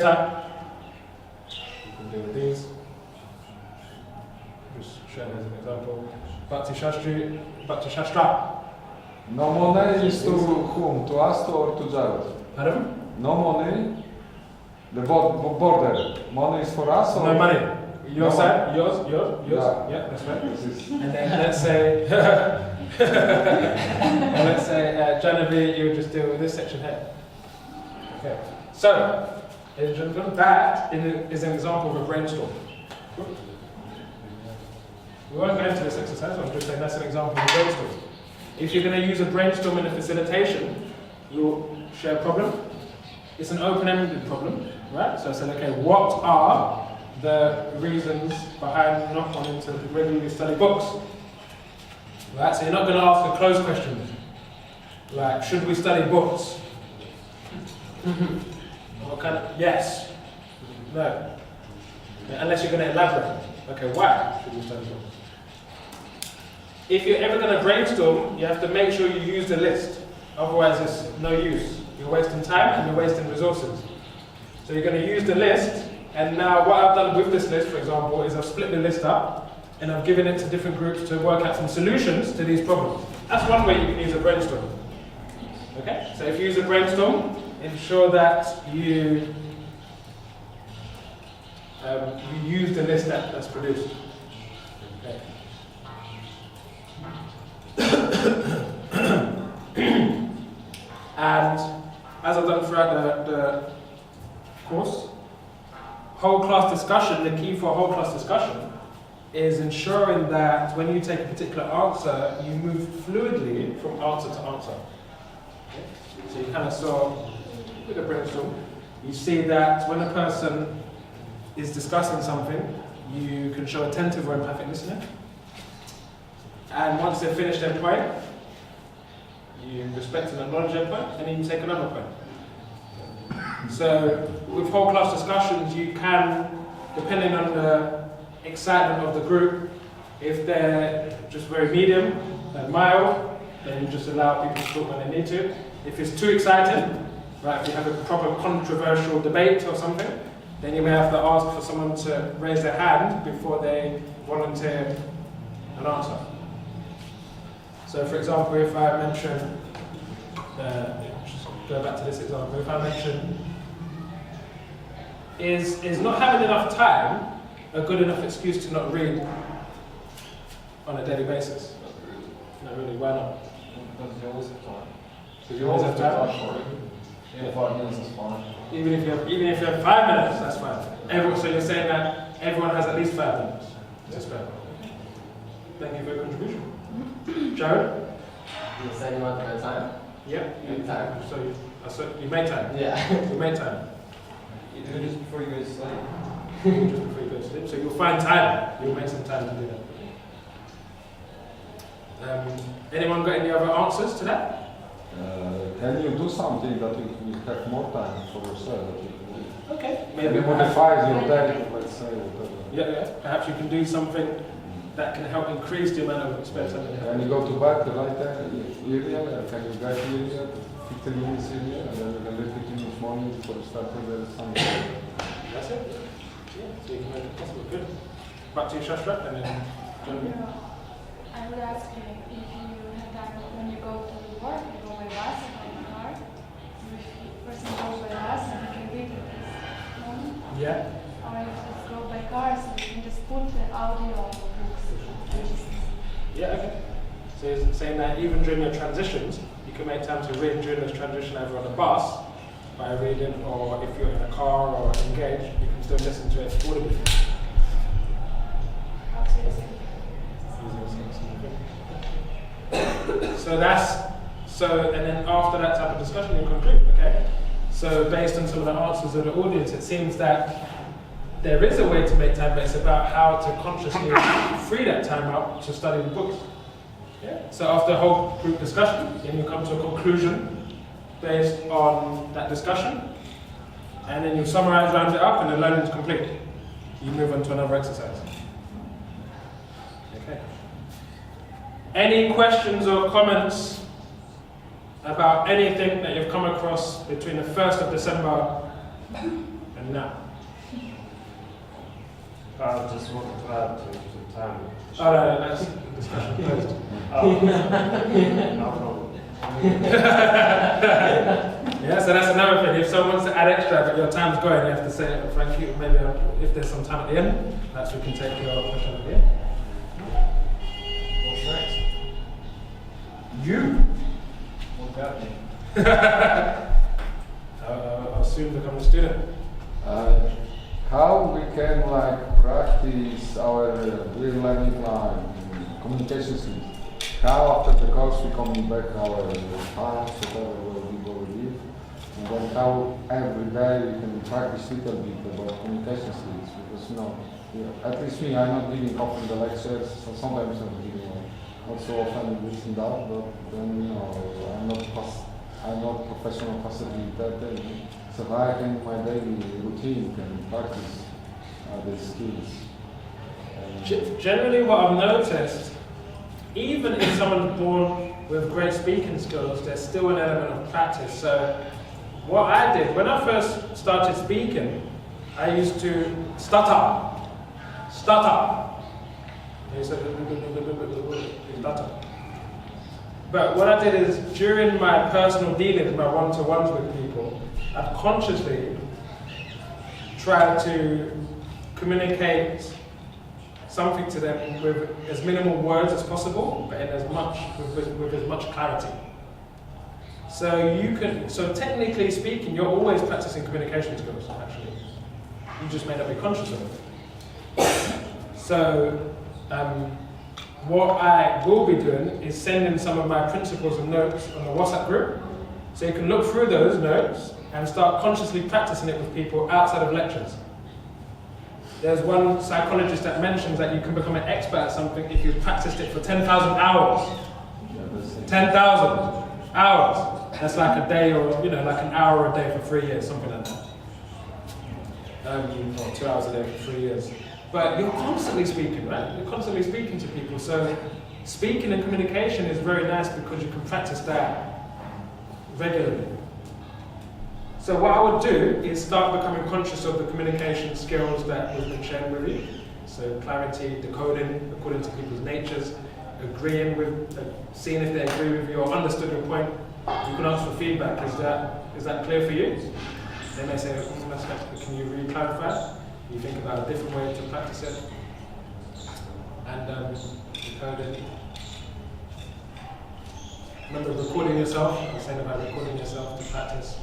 time. You can deal with these. Just showing as an example. Bhakti Shastra. No money is to whom? To us or to Jared? Pardon? No money. The border. Money is for us or? No money. Your No side? Yours? Yeah, that's right. And then let's say, Genevieve, you just deal with this section here. Okay. So, that is an example of a brainstorm. We won't go into this exercise, I'm just saying that's an example of a brainstorm. If you're going to use a brainstorm in a facilitation, you'll share a problem. It's an open-ended problem, right? So say, okay, what are the reasons behind not wanting to regularly study books? Right, so you're not going to ask a closed question. Like, should we study books? What kind of, yes. No. Unless you're going to elaborate. Okay, why should we study books? If you're ever going to brainstorm, you have to make sure you use the list. Otherwise, it's no use. You're wasting time and you're wasting resources. So you're going to use the list. And now what I've done with this list, for example, is I've split the list up and I've given it to different groups to work out some solutions to these problems. That's one way you can use a brainstorm. Okay? So if you use a brainstorm, ensure that you use the list that's produced. Okay. And as I've done throughout the course, whole class discussion, the key for whole class discussion is ensuring that when you take a particular answer, you move fluidly from answer to answer. Okay? So you kind of saw with a brainstorm, you see that when a person is discussing something, you can show attentive or empathic listening. And once they've finished their point, you respect and acknowledge their point, and then you take another point. So with whole class discussions, you can, depending on the excitement of the group, if they're just very medium and mild, then you just allow people to talk when they need to. If it's too exciting, right, if you have a proper controversial debate or something, then you may have to ask for someone to raise their hand before they volunteer an answer. So for example, if I mention, just go back to this example, if I mention, is not having enough time a good enough excuse to not read on a daily basis? Not really, why not? Because you always have time. So you always have time? Yeah, 5 minutes is fine. Even if you have 5 minutes, that's fine. So you're saying that everyone has at least 5 minutes to spare. Thank you for your contribution. Jared? You said you want to make time? Yep. You time. So you made time? Yeah. You made time. You do it just before you go to sleep. Just before you go to sleep. So you'll find time. You'll make some time to do that. Anyone got any other answers to that? Can you do something that you have more time for yourself? Okay. Maybe modify your day, let's say. Yeah. Perhaps you can do something that can help increase the amount of spare time. Can you go to bed the right time earlier? Can you get earlier, 15 minutes earlier, and then you can leave 15 minutes morning before you start the Sunday? That's it. Yeah. So you can make it possible. Good. Back to your Shastra and then Genevieve. I would ask you if you have time when you go to work, you go by bus or by car. If the person goes by bus, you can read it this moment. Yeah. Or if it's go by car, so you can just put the audio of the books. Yeah, okay. So you're saying that even during your transitions, you can make time to read during this transition either on a bus by reading, or if you're in a car or engaged, you can still listen to it audibly. And then after that type of discussion, you conclude, okay? So based on some of the answers of the audience, it seems that there is a way to make time, but it's about how to consciously free that time out to study the books. Yeah. So after a whole group discussion, then you come to a conclusion based on that discussion, and then you summarize, round it up, and the learning is complete. You move on to another exercise. Okay. Any questions or comments about anything that you've come across between the 1st of December and now. I just wanted to add to time. Oh, no, that's discussion closed. No problem. Yeah, so that's another thing. If someone wants to add extra, but your time's going, you have to say, thank you. Maybe if there's some time at the end, perhaps we can take your question at the end. What's next? You. What got me? I'll soon become a student. How we can like practice our real learning communication skills? How after the course we coming back our times, whatever we go live, and then how every day we can practice a little bit about communication skills, because at least me, I'm not giving often the lectures, so sometimes I'm giving not so often this and that, but then I'm not professional facilitator, so I can in my daily routine can practice these skills. Generally, what I've noticed, even if someone's born with great speaking skills, there's still an element of practice. So what I did, when I first started speaking, I used to stutter. But what I did is, during my personal dealings, my one-to-ones with people, I've consciously tried to communicate something to them with as minimal words as possible, but with as much clarity. So technically speaking, you're always practicing communication skills, actually. You just may not be conscious of it. So what I will be doing is sending some of my principles and notes on the WhatsApp group, so you can look through those notes and start consciously practicing it with people outside of lectures. There's one psychologist that mentions that you can become an expert at something if you've practiced it for 10,000 hours. 10,000 hours. That's like a day, or like an hour a day for 3 years, something like that. Or 2 hours a day for 3 years. But you're constantly speaking, right? You're constantly speaking to people. So speaking and communication is very nice because you can practice that regularly. So what I would do is start becoming conscious of the communication skills that we've been sharing with you. So clarity, decoding according to people's natures, agreeing with, seeing if they agree with you or understood your point. You can ask for feedback. Is that clear for you? They may say, can you re-clarify? You think about a different way to practice it. And decoding. Remember recording yourself. I was saying about recording yourself to practice.